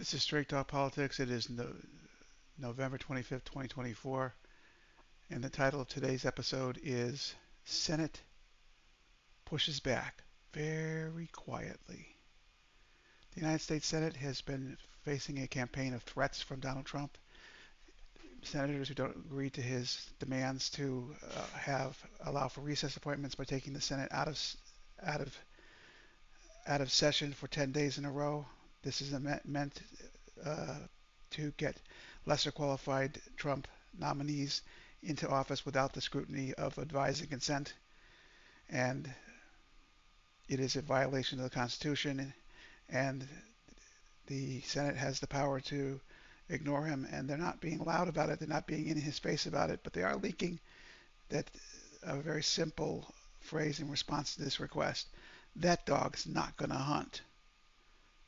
This is Straight Talk Politics. It is November 25th, 2024, and the title of today's episode is Senate Pushes Back Very Quietly. The United States Senate has been facing a campaign of threats from Donald Trump. Senators who don't agree to his demands to allow for recess appointments by taking the Senate out of out of session for 10 days in a row. This is meant uh, to get lesser qualified Trump nominees into office without the scrutiny of advise and consent, and it is a violation of the Constitution, and the Senate has the power to ignore him, and they're not being loud about it, they're not being in his face about it, but they are leaking that a very simple phrase in response to this request: that dog's not going to hunt.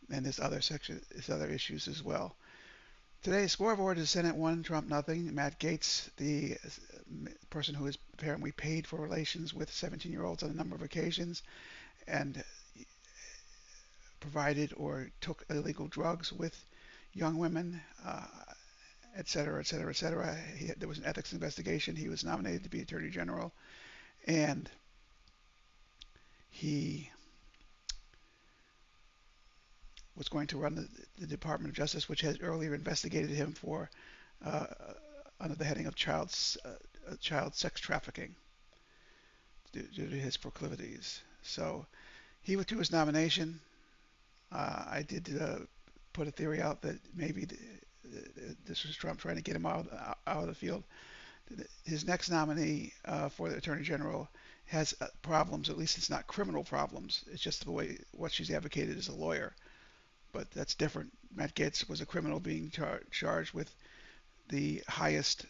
And there's other issues as well. Today's scoreboard is Senate 1, Trump nothing. Matt Gaetz, the person who has apparently paid for relations with 17-year-olds on a number of occasions and provided or took illegal drugs with young women, et cetera, et cetera, et cetera. There was an ethics investigation. He was nominated to be Attorney General, and he was going to run the Department of Justice, which had earlier investigated him for uh, under the heading of child sex trafficking due to his proclivities. So he withdrew his nomination. I did put a theory out that maybe this was Trump trying to get him out of the field. His next nominee for the Attorney General has problems. At least it's not criminal problems. It's just the way what she's advocated as a lawyer. But that's different. Matt Gaetz was a criminal being charged with the highest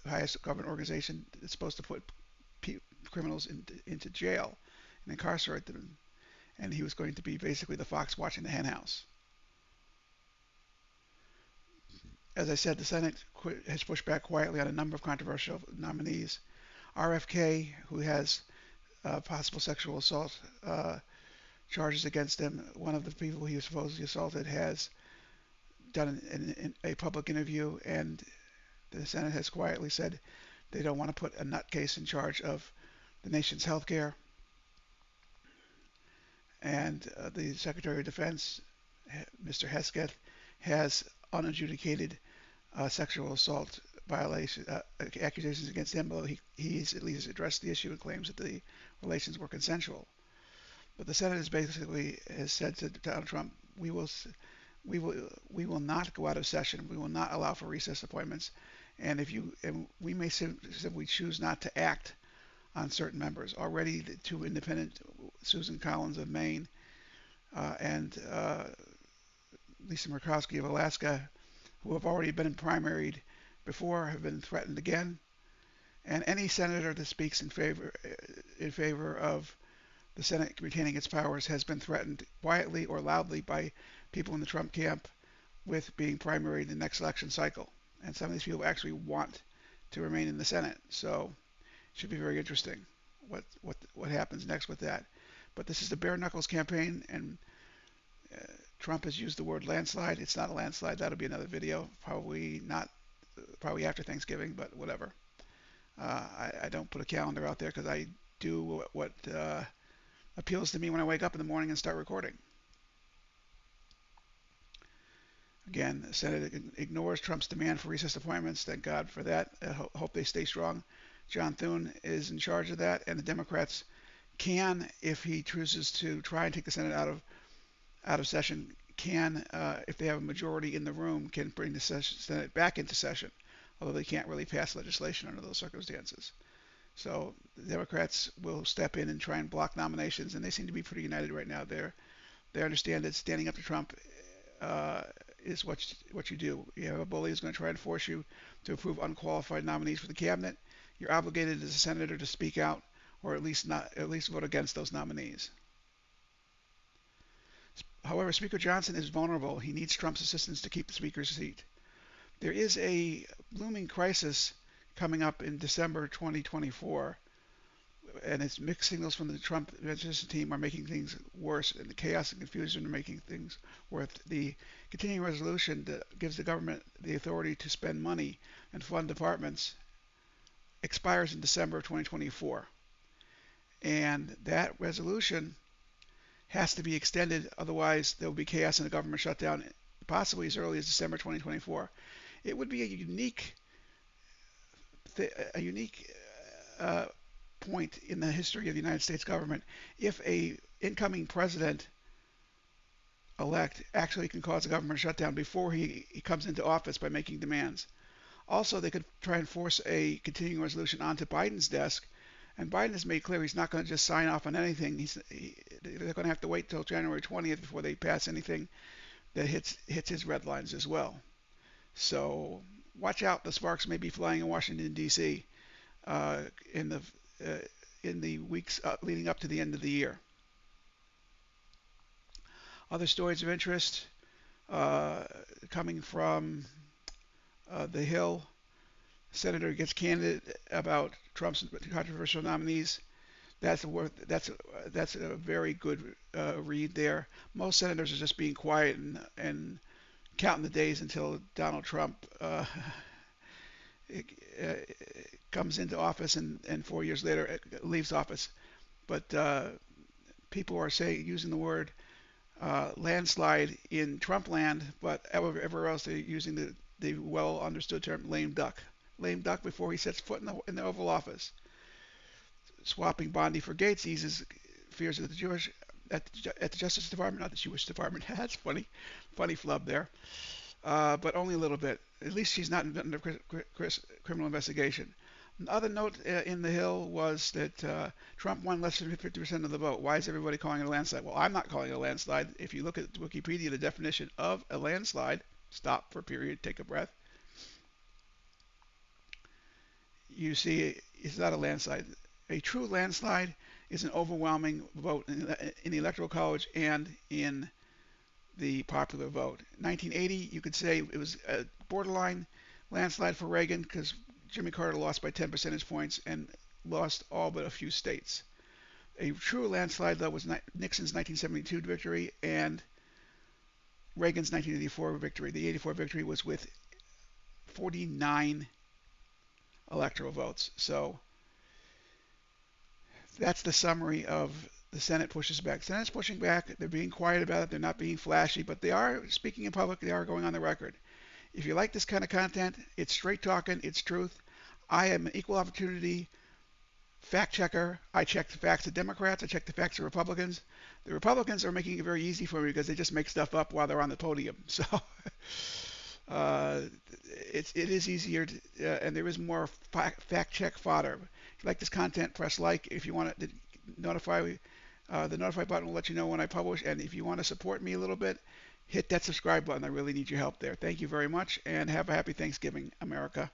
highest government organization that's supposed to put criminals into jail and incarcerate them. And he was going to be basically the fox watching the henhouse. As I said, the Senate has pushed back quietly on a number of controversial nominees. RFK, who has possible sexual assault charges against him. One of the people he was supposedly assaulted has done a public interview, and the Senate has quietly said they don't want to put a nutcase in charge of the nation's health care. And the Secretary of Defense, Mr. Hesketh, has unadjudicated sexual assault accusations against him, although he's at least addressed the issue and claims that the relations were consensual. But the Senate has said to Donald Trump, we will not go out of session. We will not allow for recess appointments, and we may simply choose not to act on certain members. Already, the two independent, Susan Collins of Maine and Lisa Murkowski of Alaska, who have already been primaried before, have been threatened again. And any senator that speaks in favor of the Senate retaining its powers has been threatened quietly or loudly by people in the Trump camp with being primaried in the next election cycle. And some of these people actually want to remain in the Senate. So it should be very interesting what happens next with that. But this is the bare knuckles campaign, and Trump has used the word landslide. It's not a landslide. That'll be another video. Probably after Thanksgiving, but whatever. I don't put a calendar out there because I do what appeals to me when I wake up in the morning and start recording. Again, the Senate ignores Trump's demand for recess appointments. Thank God for that. I hope they stay strong. John Thune is in charge of that, and the Democrats can, if he chooses to try and take the Senate out of session, can, if they have a majority in the room, can bring the Senate back into session, although they can't really pass legislation under those circumstances. So the Democrats will step in and try and block nominations, and they seem to be pretty united right now. They understand that standing up to Trump is what you do. You have a bully who's going to try and force you to approve unqualified nominees for the cabinet. You're obligated as a senator to speak out, or at least vote against those nominees. However, Speaker Johnson is vulnerable. He needs Trump's assistance to keep the Speaker's seat. There is a looming crisis coming up in December 2024 and it's mixed signals from the Trump administration team are making things worse, and the chaos and confusion are making things worse. The continuing resolution that gives the government the authority to spend money and fund departments expires in December of 2024. And that resolution has to be extended, otherwise there will be chaos and a government shutdown, possibly as early as December 2024. It would be a unique point in the history of the United States government if a incoming president elect actually can cause a government shutdown before he comes into office by making demands. Also, they could try and force a continuing resolution onto Biden's desk, and Biden has made clear he's not going to just sign off on anything. They're going to have to wait till January 20th before they pass anything that hits his red lines as well. So watch out, the sparks may be flying in Washington, D.C. In the weeks leading up to the end of the year. Other stories of interest coming from the Hill. Senator gets candid about Trump's controversial nominees. That's a very good read there. Most senators are just being quiet and counting the days until Donald Trump comes into office and 4 years later leaves office. But people are using the word landslide in Trump land, but everywhere else they're using the well understood term lame duck. Lame duck before he sets foot in the Oval Office. Swapping Bondi for Gates eases fears of the Jewish at the Justice Department, not the Jewish Department. That's funny flub there, but only a little bit. At least she's not under criminal investigation. Another note in the Hill was that Trump won less than 50% of the vote. Why is everybody calling it a landslide? Well, I'm not calling it a landslide. If you look at Wikipedia, the definition of a landslide, stop for a period, take a breath, you see it's not a landslide. A true landslide is an overwhelming vote in the Electoral College and in the popular vote. 1980, you could say it was a borderline landslide for Reagan because Jimmy Carter lost by 10 percentage points and lost all but a few states. A true landslide, though, was Nixon's 1972 victory and Reagan's 1984 victory. The 84 victory was with 49 electoral votes. So that's the summary of the Senate pushes back. Senate's pushing back. They're being quiet about it. They're not being flashy, but they are speaking in public. They are going on the record. If you like this kind of content, it's straight talking. It's truth. I am an equal opportunity fact checker. I check the facts of Democrats. I check the facts of Republicans. The Republicans are making it very easy for me because they just make stuff up while they're on the podium. So it is easier and there is more fact check fodder. If you like this content, press like. If you want to notify, the notify button will let you know when I publish. And if you want to support me a little bit, hit that subscribe button. I really need your help there. Thank you very much, and have a happy Thanksgiving, America.